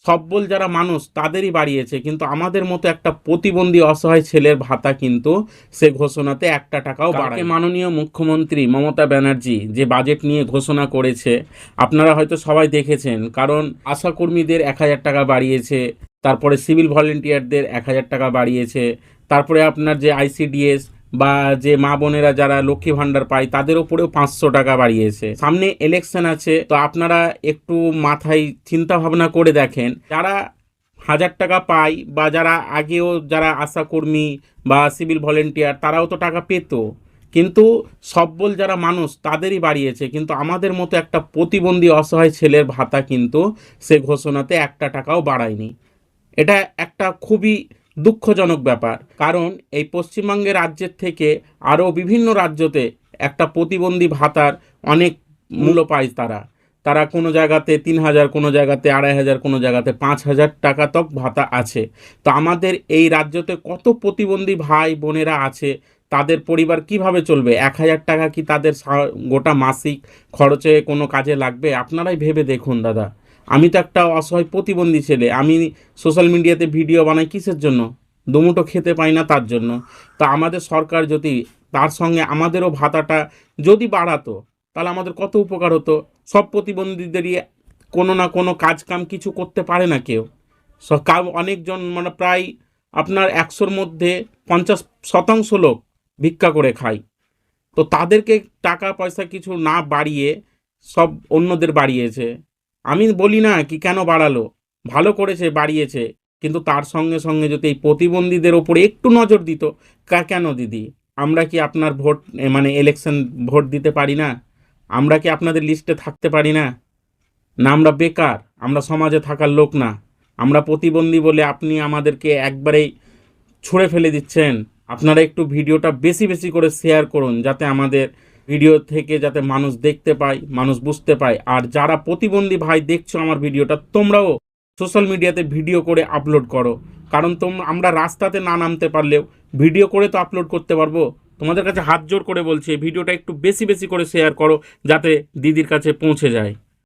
সচ্ছল যারা মানুষ তাদেরই বাড়িয়েছে, কিন্তু আমাদের মতো একটা প্রতিবন্ধী অসহায় ছেলের ভাতা কিন্তু সে ঘোষণাতে একটা টাকাও বাড়ায়। মাননীয় মুখ্যমন্ত্রী মমতা ব্যানার্জি যে বাজেট নিয়ে ঘোষণা করেছে আপনারা হয়তো সবাই দেখেছেন, কারণ আশাকর্মীদের 1,000 টাকা বাড়িয়েছে, তারপরে সিভিল ভলেন্টিয়ারদের 1,000 টাকা বাড়িয়েছে, তারপরে আপনার যে আইসিডিএস বা যে মা বোনেরা যারা লক্ষ্মী ভাণ্ডার পায় তাদের ওপরেও 500 টাকা বাড়িয়েছে। সামনে ইলেকশন আছে, তো আপনারা একটু মাথায় চিন্তা ভাবনা করে দেখেন, যারা 1,000 টাকা পায় বা যারা আগেও যারা আশাকর্মী বা সিভিল ভলেন্টিয়ার তারাও তো টাকা পেত, কিন্তু সচ্ছল যারা মানুষ তাদেরই বাড়িয়েছে, কিন্তু আমাদের মতো একটা প্রতিবন্ধী অসহায় ছেলের ভাতা কিন্তু সে ঘোষণাতে একটা টাকাও বাড়ায়নি। এটা একটা খুবই দুঃখজনক ব্যাপার, কারণ এই পশ্চিমবঙ্গের রাজ্যের থেকে আরও বিভিন্ন রাজ্যতে একটা প্রতিবন্ধী ভাতার অনেক মূল্য পায় তারা। তারা কোনো জায়গাতে 3,000, কোনো জায়গাতে 2,500, কোনো জায়গাতে 5,000 টাকা তক ভাতা আছে। তো আমাদের এই রাজ্যতে কত প্রতিবন্ধী ভাই বোনেরা আছে, তাদের পরিবার কিভাবে চলবে? 1,000 টাকা কি তাদের গোটা মাসিক খরচে কোনো কাজে লাগবে? আপনারাই ভেবে দেখুন দাদা। আমি তো একটা অসহায় প্রতিবন্ধী ছেলে, আমি সোশ্যাল মিডিয়াতে ভিডিও বানাই কিসের জন্য? দুমুঠো খেতে পাই না তার জন্য। তা আমাদের সরকার যদি তার সঙ্গে আমাদেরও ভাতাটা যদি বাড়াতো তাহলে আমাদের কত উপকার হতো। সব প্রতিবন্ধীদেরই কোনো না কোনো কাজ কাম কিছু করতে পারে না কেউ। অনেকজন মানে প্রায় আপনার 100-র মধ্যে 50% লোক ভিক্ষা করে খায়। তো তাদেরকে টাকা পয়সা কিছু না বাড়িয়ে সব অন্যদের বাড়িয়েছে। আমি বলি না কি কেন বাড়ালো, ভালো করেছে, বাড়িয়েছে, কিন্তু তার সঙ্গে সঙ্গে যদি এই প্রতিবন্ধীদের ওপরে একটু নজর দিত। কেন দিদি, আমরা কি আপনার ভোট মানে ইলেকশন ভোট দিতে পারি না? আমরা কি আপনাদের লিস্টে থাকতে পারি না? না আমরা বেকার, আমরা সমাজে থাকার লোক না? আমরা প্রতিবন্ধী বলে আপনি আমাদেরকে একবারেই ছুঁড়ে ফেলে দিচ্ছেন? আপনারা একটু ভিডিওটা বেশি বেশি করে শেয়ার করুন, যাতে আমাদের ভিডিও থেকে যাতে মানুষ দেখতে পায়, মানুষ বুঝতে পায়। আর যারা প্রতিবন্ধী ভাই দেখছো আমার ভিডিওটা, তোমরাও সোশ্যাল মিডিয়াতে ভিডিও করে আপলোড করো, কারণ আমরা রাস্তাতে না নামতে পারলেও ভিডিও করে তো আপলোড করতে পারবো। তোমাদের কাছে হাত জোর করে বলছি, এই ভিডিওটা একটু বেশি বেশি করে শেয়ার করো, যাতে দিদির কাছে পৌঁছে যায়।